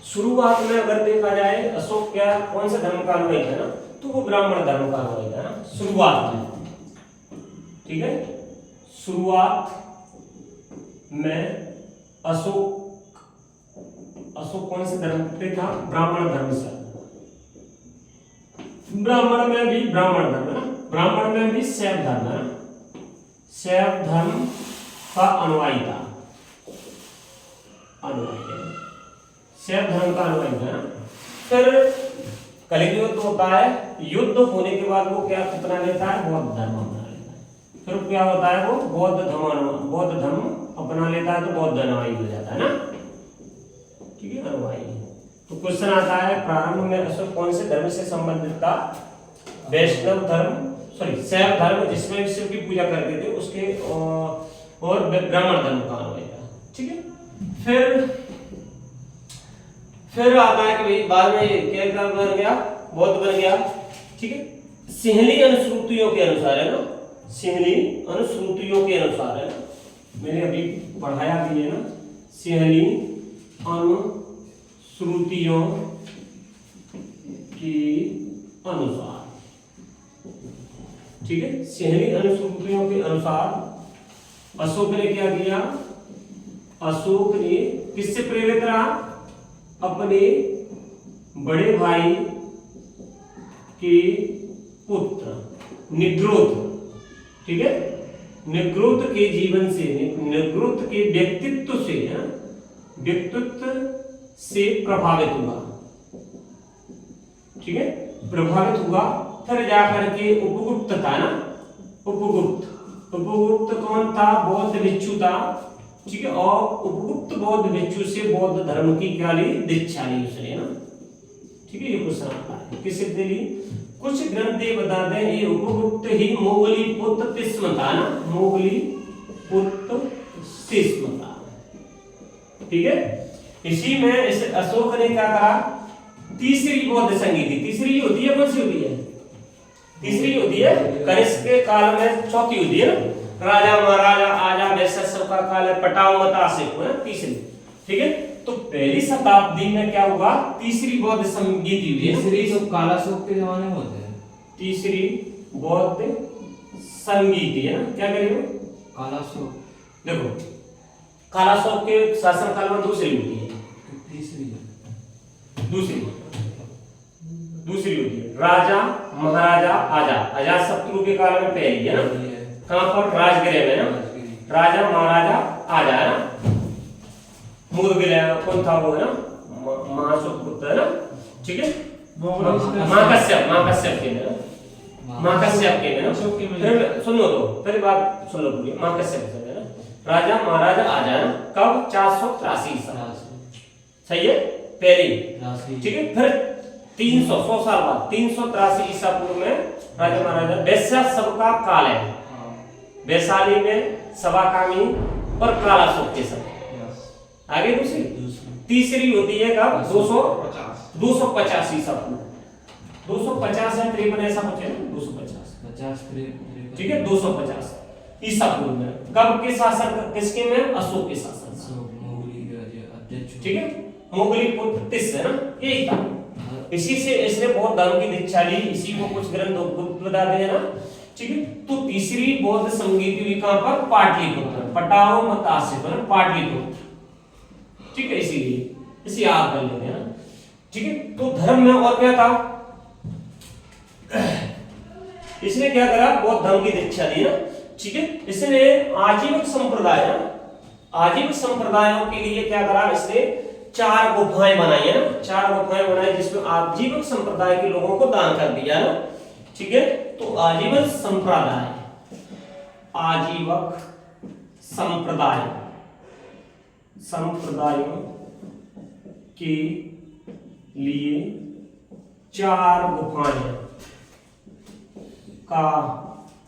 शुरुआत में अगर देखा जाए अशोक क्या कौन सा धर्म का अनुयायी था ना, तो वो ब्राह्मण धर्म का अनुयायी था ना शुरुआत में, ठीक है। शुरुआत में अशोक कौन से धर्म पे था? ब्राह्मण धर्म से। ब्राह्मण में भी ब्राह्मण धर्म है, ब्राह्मण में भी शैव धर्म है, शैव धर्म का अनुयायी था, शैव धर्म का अनुयायी था। फिर कलियुग युद्ध होता है, युद्ध होने के बाद वो क्या कितना लेता है? बौद्ध धर्म अपना लेता है। फिर क्या होता है? वो बौद्ध धर्म अपना लेता है, तो बौद्ध अनुयायी हो जाता है ना, ठीक है, अनुयायी। तो क्वेश्चन आता है प्रारंभ में अशोक कौन से धर्म से संबंधित था? वैष्णव धर्म, सॉरी शैव धर्म जिसमें शिव की पूजा करते थे उसके, और ब्राह्मण धर्म का अनुयायी था, ठीक है। फिर आता है कि भाई बाद में क्या बन गया? बौद्ध बन गया, ठीक है। सिंहली अनुश्रुतियों के अनुसार है ना, सिंहली अनुश्रुतियों के अनुसार है ना, मैंने अभी पढ़ाया भी है ना, सिंहली अनुश्रुतियों के अनुसार, ठीक है। सिंहली अनुश्रुतियों के अनुसार अशोक ने क्या किया? अशोक ने किससे प्रेरित रहा? अपने बड़े भाई के पुत्र निग्रोध, ठीक है, निग्रोध के जीवन से, निग्रोध के व्यक्तित्व से प्रभावित हुआ, ठीक है, प्रभावित हुआ। फिर जाकर के उपगुप्त था ना, उपगुप्त कौन था? बौद्ध भिक्षु था, ठीक है। और उपगुप्त बौद्ध भिक्षु से बौद्ध धर्म की क्या ली? दीक्षा ली उसने ना, ठीक है। ये क्वेश्चन आता है किससे ली? कुछ ग्रंथ ये बताते हैं ये उपगुप्त ही मोगली पुत्र तिस्म था ना, मोगली पुत्र तिस्म था, ठीक है। इसी में इस अशोक ने क्या करा? तीसरी बौद्ध संधि थी। तीसरी होती है कौन सी होती है? तीसरी होती है कनिष्क के काल में, चौथी होती है ना राजा महाराजा आजा वैसा सबका काल है, पटाओ मत आसिफ है तीसरी, ठीक है। तो पहली शताब्दी में क्या हुआ? तीसरी बौद्ध संधि हुई है। तीसरी जो कालाशोक के जमाने में होते हैं, तीसरी बौद्ध संधि है ना, क्या करेंगे? कालाशोक, देखो कालाशोक के शासन काल में दूसरी होती है, दूसरी होती है राजा महाराजा आजा, अजातशत्रु के काल में पहली है ना, कहां पर? राजगृह में ना, राजा महाराजा आजा है ना, मूर्गिलय कौन था वो है ना, महासुपुत्र है ना, ठीक है। माकश्यप के ना, माकश्यप के ना, फिर सुनो तो पहले बात सुन लो पूरी। माकश्यप से ना राजा महाराजा आजा ना, कब? 483 ईसा, सही है, पहली, ठीक है। फिर 100 साल बाद 383 ईसा पूर्व में राजा महाराजा, वैश्य सबका काल है, वैशाली में सभाकामी और कालाशोक के समय। आगे दूसरी, तीसरी होती है कब? 250 ईसा पूर्व, 250 है 53 ऐसा कुछ है ना, 250, ठीक है, 250 ईसा पूर्व में। कब के शासन? किसके में? अशोक के शासन, ठीक है, मोगली पुत्र तिस है ना, यही था। इसी से इसने बौद्ध धर्म की दीक्षा ली, इसी को कुछ ग्रंथ बताते हैं ना, ठीक है। तो तीसरी बौद्ध संधि हुई कहां पर? पाटलिपुत्र, पटाओ मत आसिफ है ना, पाटलिपुत्र, ठीक है। इसीलिए इसे याद कर लेते हैं ना, ठीक है। तो धर्म में और क्या था? इसने क्या करा? बौद्ध धर्म की दीक्षा दी ना, ठीक है। इसने आजीविक संप्रदाय ना, आजीविक संप्रदायों के लिए क्या करा? इसने 4 गुफाएं बनाई है ना, 4 गुफाएं बनाई जिसमें आजीविक संप्रदाय के लोगों को दान कर दिया ना, ठीक है। तो आजीवन संप्रदाय, आजीवक संप्रदाय, संप्रदायों के लिए 4 गुफाएं का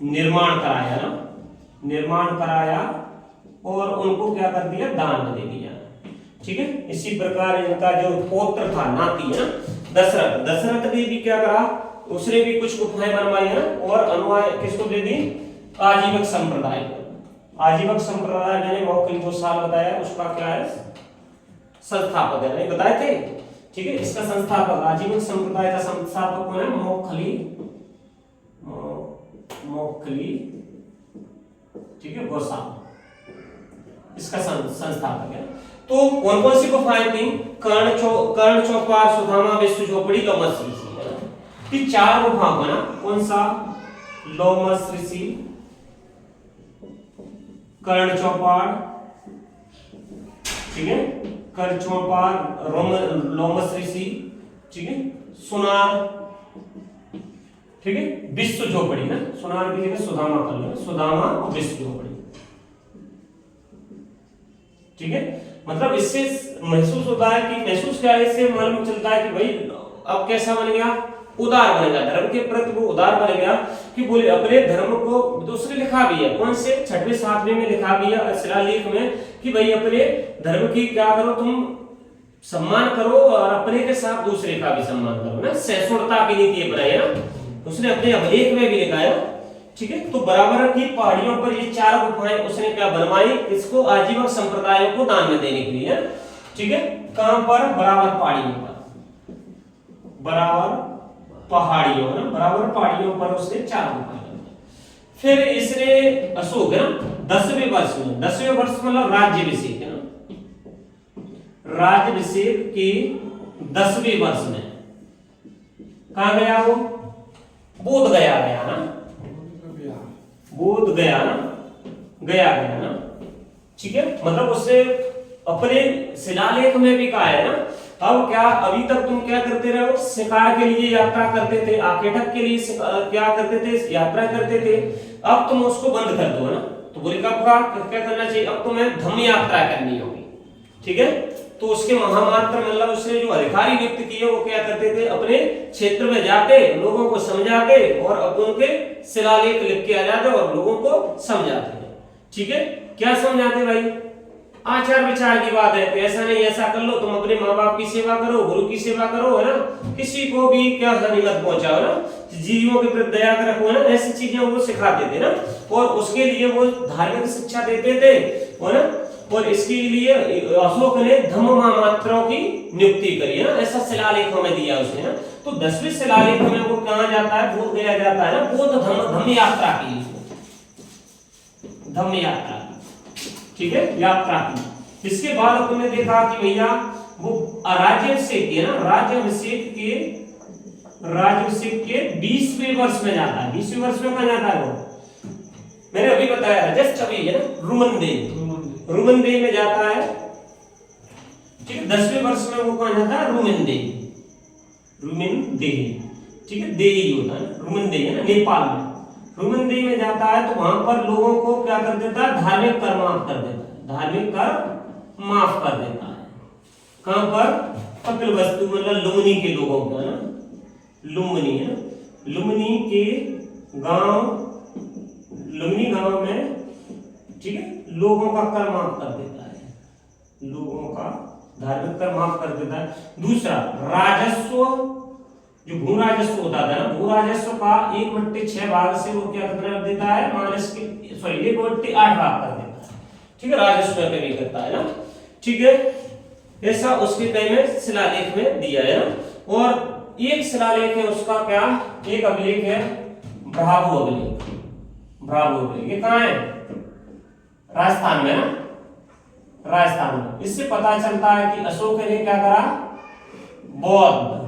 निर्माण कराया ना, निर्माण कराया और उनको क्या कर दिया? दान में दे दिया, ठीक है। इसी प्रकार इनका जो पौत्र था, नाती है ना, दशरथ, दशरथ ने भी क्या करा? उसने भी कुछ गुफाएं बनवाई है और अनुयायी किसको दे दी? आजीवक संप्रदाय को। आजीवक संप्रदाय मैंने बहुत कई 2 साल बताया, उसका क्या है? संस्थापक है, नहीं बताए थे? ठीक है। इसका संस्थापक, आजीविक संप्रदाय का संस्थापक कौन है? मोखली, ठीक है, गोस्वामी इसका संस्थापक है। तो कौन कौन सी गुफाएं थी? कर्ण चौपार, सुदामा, विष्णु झोपड़ी, लोमस ऋषि, है ना। ये 4 गुफाओं को ना, कौन सा? लोमस ऋषि, कर्ण चौपार, ठीक है, कर्ण चौपार, लोमस ऋषि, ठीक है, सुनार, ठीक है, विष्णु झोपड़ी ना, सुनार की जगह सुदामा कर लो, सुदामा और विष्णु झोपड़ी, ठीक है। मतलब इससे महसूस होता है कि महसूस क्या है, इससे मालूम चलता है कि भाई अब कैसा बन गया? उदार बन गया, धर्म के प्रति वो उदार बन गया कि बोले अपने धर्म को। दूसरे लिखा भी है, कौन से? 6वें 7वें में लिखा भी है शिलालेख में कि भाई अपने धर्म की क्या करो, तुम सम्मान करो और अपने के साथ दूसरे का भी सम्मान करो ना, सहिष्णुता की नीति अपनाए ना। उसने अपने अभिलेख में भी लिखा है, ठीक है। तो बराबर की पहाड़ियों पर ये 4 गुफाएं उसने क्या बनवाई? इसको आजीविक संप्रदायों को दान में देने के लिए, ठीक है। कहां पर? बराबर पहाड़ियों पर, बराबर पहाड़ियों ना, बराबर पहाड़ियों पर उसने 4 गुफाएं। फिर इसने अशोक है ना 10वें वर्ष में, 10वें वर्ष मतलब राज्याभिषेक है ना, राज्याभिषेक के 10वें वर्ष में कहां गया वो? बोध गया ना, बोध गया ना, गया ना, ठीक है। मतलब उसने अपने शिलालेख में भी कहा है ना। अब क्या, अभी तक तुम क्या करते रहे हो? शिकार के लिए यात्रा करते थे, आखेटक के लिए क्या करते थे? यात्रा करते थे। अब तुम उसको बंद कर दो ना। तो बोले कब का क्या करना चाहिए? अब तुम्हें धम्म यात्रा करनी होगी, ठीक है। तो उसके महामात्र मतलब उसने जो अधिकारी नियुक्त किए वो क्या करते थे? अपने क्षेत्र में जाके लोगों को समझाते और अब उनके शिलालेख लिख के आ जाते और लोगों को समझाते, ठीक है। क्या समझाते भाई? आचार विचार की बात है, तो ऐसा नहीं ऐसा कर लो, तुम अपने माँ बाप की सेवा करो, गुरु की सेवा करो, है ना, किसी को भी क्या हानि मत पहुंचाओ ना, जीवों के प्रति दया रखो, है ना, ऐसी चीजें वो सिखाते थे ना। और उसके लिए वो धार्मिक शिक्षा देते थे, है ना। और इसके लिए अशोक ने धम्म महामात्रों की नियुक्ति करी है ना, ऐसा शिलालेखों में दिया उसने ना। तो 10वें शिलालेख में वो कहां जाता है? बोध गया जाता है ना, बोध धम्म यात्रा की, धम्म यात्रा, ठीक है, यात्रा की। इसके बाद तुमने देखा कि भैया वो राज्याभिषेक है ना, राज्याभिषेक के 20वें वर्ष में जाता है। 20वें वर्ष में कहां जाता है वो? मैंने अभी बताया जस्ट अभी, है ना, रुमनदेही में जाता है, ठीक है। 10वें वर्ष में वो कहां जाता है? रुमनदेही, ठीक है, देही होता है ना, रुमनदेही है ना, नेपाल में। रुमनदेही में जाता है तो वहां पर लोगों को क्या कर देता है? धार्मिक कर माफ कर देता है, धार्मिक कर माफ कर देता है। कहां पर? कपिलवस्तु मतलब लुम्बिनी के लोगों को, है ना, लुम्बिनी है ना, लुम्बिनी के गांव, लुम्बिनी गांव में, ठीक है, लोगों का कर माफ कर देता है, लोगों का धार्मिक कर माफ कर देता है। दूसरा राजस्व, जो भू राजस्व होता था ना, भू राजस्व का 1/6 भाग से वो क्या कर देता है? मानस के सॉरी 1/8 भाग कर देता है, ठीक है, राजस्व पे भी करता है ना, ठीक है। ऐसा उसके कई में शिलालेख में दिया है ना। और एक शिलालेख है उसका क्या? एक अभिलेख है भ्राभु अभिलेख, भ्राभु अभिलेख। ये कहां है? राजस्थान में ना, राजस्थान में। इससे पता चलता है कि अशोक ने क्या करा? बौद्ध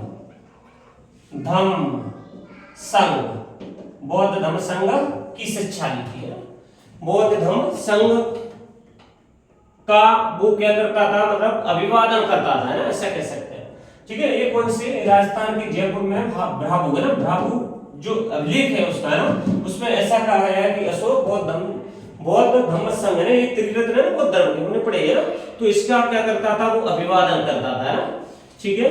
धम्म संघ, बौद्ध धम्म संघ की शिक्षा ली थी। बौद्ध धम्म संघ का वो क्या करता था? मतलब अभिवादन करता था ना, ऐसा कह सकते हैं, ठीक है। ये कौन से? राजस्थान के जयपुर में भ्राभु है ना, भ्राभु जो अभिलेख है उसका ना, उसमें ऐसा कहा गया है कि अशोक बौद्ध धम्म संघ ने, ये त्रिरत्न है ना बौद्ध धर्म के, उन्हें पढ़े है ना, तो इसका क्या करता था? वो अभिवादन करता था ना, ठीक है।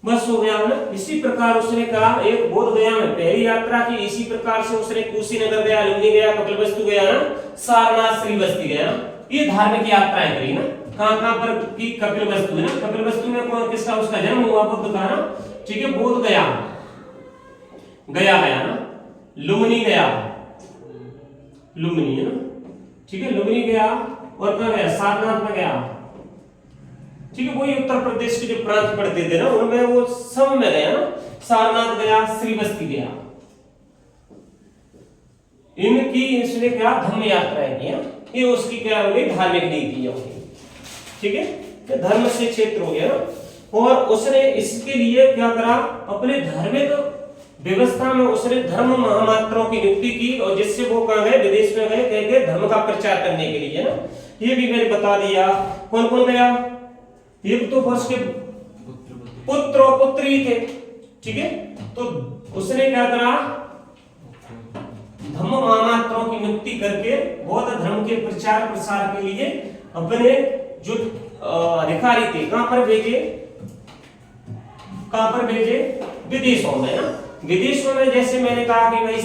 बस हो गया ना। इसी प्रकार उसने कहा एक बोध गया में पहली यात्रा की, इसी प्रकार से उसने कुशीनगर गया, लुम्बिनी गया, कपिलवस्तु गया ना, सारनाथ श्रीवस्ती गया ना, ये धार्मिक यात्राएं करी ना। कहां पर की? कपिलवस्तु है ना, कपिलवस्तु में कौन किसका उसका जन्म हुआ? बुद्ध का ना, ठीक है। बोध गया ना, लुम्बिनी गया, लुम्बिनी है ना, ठीक है, लुम्बिनी गया, और कहां गया? सारनाथ में गया, ठीक है, वही उत्तर प्रदेश के जो प्रांत पड़ते थे ना उनमें वो सब में गया ना, सारनाथ गया, श्रीबस्ती गया, इनकी इसने क्या धम्म यात्राएं की, ये उसकी क्या हो गई, धार्मिक नीति होगी। ठीक है, तो धर्म से क्षेत्र हो गया ना। और उसने इसके लिए क्या करा, अपने धार्मिक व्यवस्था में उसने धर्म महामात्रों की नियुक्ति की, और जिससे वो कहां गए, विदेश में गए, कह धर्म का प्रचार करने के लिए ना। ये भी मैंने बता दिया। कौन कौन गया, एक तो उसके पुत्र और पुत्री थे। ठीक है, तो उसने क्या करा, धर्म महामात्रों की नियुक्ति करके बौद्ध धर्म के प्रचार प्रसार के लिए अपने जो अधिकारी थे कहां पर भेजे, कहां पर भेजे, विदेशों में ना। विदेशों में जैसे मैंने कहा कि भाई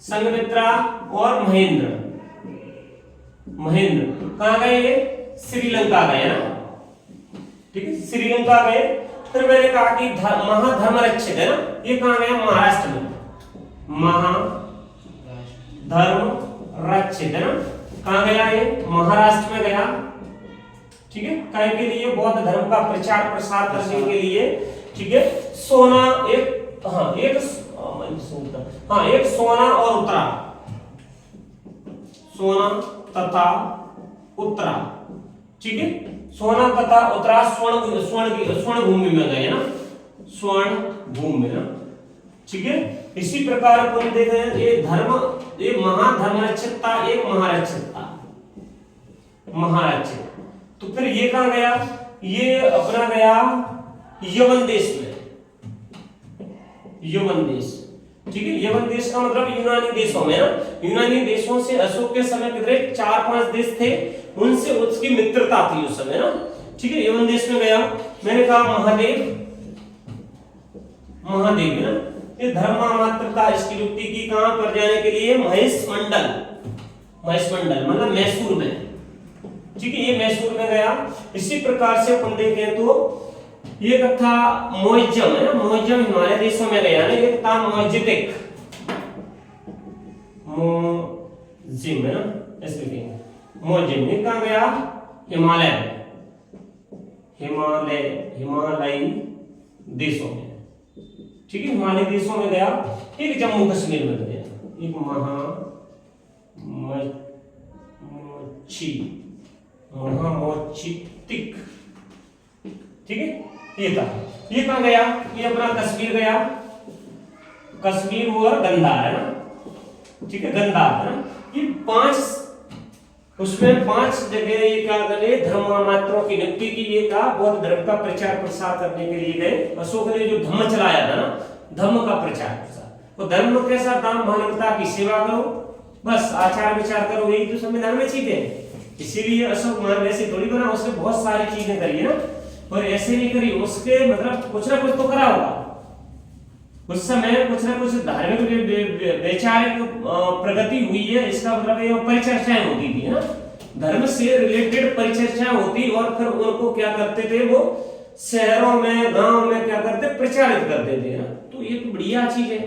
संघमित्रा और महेंद्र कहां गए, श्रीलंका गए ना। ठीक है, श्रीलंका गए। फिर मैंने कहा कि महाधर्मरक्षित है ना, ये कहां गया, महाराष्ट्र में, महाधर्मरक्षित है ना, कहां गया, ये महाराष्ट्र में गया। ठीक है, काय के लिए, बौद्ध धर्म का प्रचार प्रसार करने के लिए। ठीक है, सोना एक सोना और उत्तरा, सोना तथा उत्तरा। ठीक है, सोना तथा उत्तरा स्वर्ण भूमि में गए ना, स्वर्ण भूमि में ना। ठीक है, इसी प्रकार अपन देख रहे हैं, ये धर्म, ये महाधर्मरक्षितता, एक महारक्षित। तो फिर ये कहां गया, ये अपना गया यवन देश में, यवन देश। ठीक है, यवन देश का मतलब यूनानी देशों में ना। यूनानी देशों से अशोक के समय कितने 4-5 देश थे, उनसे उसकी मित्रता थी उस समय ना। ठीक है, यवन देश में गया। मैंने कहा महादेव ना, ये धर्म मात्रता इसकी युक्ति की कहां पर जाने के लिए, महेश मंडल मतलब मैसूर में। ठीक है, ये मैसूर में गया। इसी प्रकार से अपन देखें तो ये था मोइजम है ना, मोइजम हिमालय देशों में गया ना। ये था मोइजितिक, मोजिम है ना, ऐसे लिखेंगे मोजिम। ये कहां गया, हिमालयी देशों में। ठीक है, हिमालय देशों में गया। एक जम्मू कश्मीर में गया, एक महामोचितिक। ठीक है, ये था। ये कहां गया, ये अपना कश्मीर गया, कश्मीर और गंधार है ना। ठीक है, गंधार है ना। ये 5 उसमें 5 जगह ये क्या करे, धर्म मात्रों की नियुक्ति की। ये का बौद्ध धर्म का प्रचार प्रसार करने के लिए गए। अशोक ने जो धम्म चलाया था ना, धर्म का प्रचार प्रसार, तो धर्म कैसा था, मानवता की सेवा करो, बस आचार विचार करो, यही तो संविधान में चीजें हैं। इसीलिए अशोक मान वैसे थोड़ी बना, उसने बहुत सारी चीजें करी है ना, और ऐसे नहीं करी, उसके मतलब कुछ ना कुछ तो करा होगा उस समय, कुछ ना कुछ धार्मिक वैचारिक प्रगति हुई है। इसका मतलब ये परिचर्चाएं होती थी ना, धर्म से रिलेटेड परिचर्चाएं होती, और फिर उनको क्या करते थे, वो शहरों में गांव में क्या करते, प्रचारित करते थे ना। तो ये तो बढ़िया चीज है।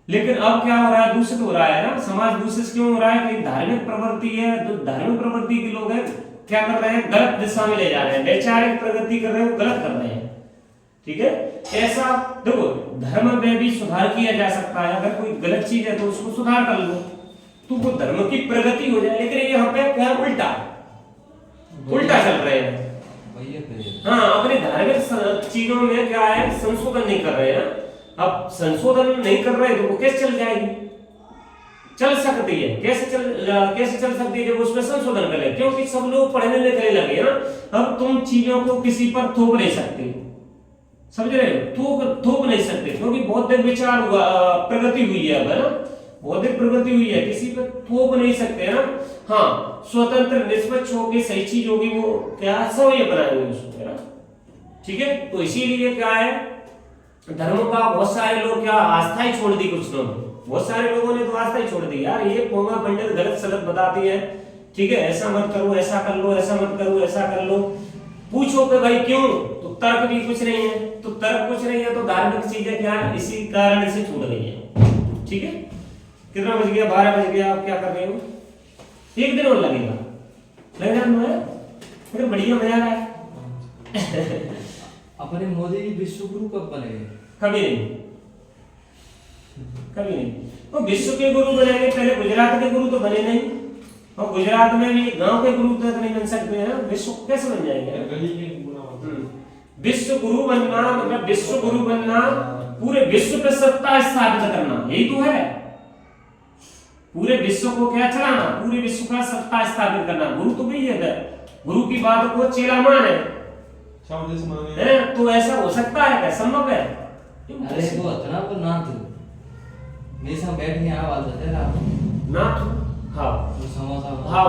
लेकिन अब क्या हो रहा है, दूषित हो रहा है ना, समाज दूषित क्यों हो रहा है, कि धार्मिक प्रवृत्ति है, तो धार्मिक प्रवृत्ति के लोग हैं क्या कर रहे हैं, गलत दिशा में ले जा रहे हैं, वैचारिक प्रगति कर रहे हैं, गलत कर रहे हैं। ठीक है, ऐसा देखो, धर्म में भी सुधार किया जा सकता है। अगर कोई गलत चीज है तो उसको सुधार कर लो, तो वो धर्म की प्रगति हो जाए। लेकिन यहाँ पे क्या उल्टा चल रहे हैं। हाँ, अपने धार्मिक चीजों में क्या है, संशोधन नहीं कर रहे हैं। अब संशोधन नहीं कर रहे तो वो कैसे चल जाएगी, चल सकती है, कैसे चल सकती है, जब उसमें संशोधन करें। क्योंकि सब लोग पढ़ने लिखने लगे ना, अब तुम चीजों को किसी पर थोप नहीं सकते, समझ रहे हो, थोप नहीं सकते, क्योंकि बौद्धिक विचार प्रगति हुई है। अब है ना, बौद्धिक प्रगति हुई है, किसी पर थोप नहीं सकते ना। हाँ, स्वतंत्र निष्पक्ष होगी, सही चीज होगी, वो क्या सवय बनाएंगे उसको, है ना। ठीक है, तो इसीलिए क्या है, धर्म का बहुत सारे लोग क्या आस्था ही छोड़ दी, कुछ लोग, बहुत सारे लोगों ने तो आस्था ही छोड़ दी। यार ये पोंगा पंडित गलत सलत बताती है, ठीक है, ऐसा मत करो, ऐसा कर लो, ऐसा मत करो, ऐसा कर लो। पूछो कि भाई क्यों, तो तर्क भी कुछ नहीं है, तो तर्क कुछ नहीं है, तो धार्मिक चीजें क्या है, इसी कारण से छूट गई है। ठीक है, कितना बज गया, 12 बज गया। आप क्या कर रहे हो, एक दिन और लगेगा ना। मतलब बढ़िया मजा आ रहा है। अपने मोदी जी विश्व गुरु कब बने? कभी नहीं, कभी नहीं। तो विश्व के गुरु बनेंगे, पहले गुजरात के गुरु तो बने नहीं, और गुजरात में भी गांव के गुरु तक नहीं बन सकते हैं, विश्व कैसे बन जाएंगे? विश्व गुरु बनना मतलब विश्व गुरु बनना, पूरे विश्व पे सत्ता स्थापित करना, यही तो है। पूरे विश्व को क्या चलाना, पूरे विश्व का सत्ता स्थापित करना, गुरु तो वही है। गुरु की बात को चेला माने, है तो ऐसा हो सकता है क्या? संभव है? अरे वो इतना वो ना तू मेरे साथ बैठ के यहाँ बात करते ना ना, हाँ वो समोसा हाँ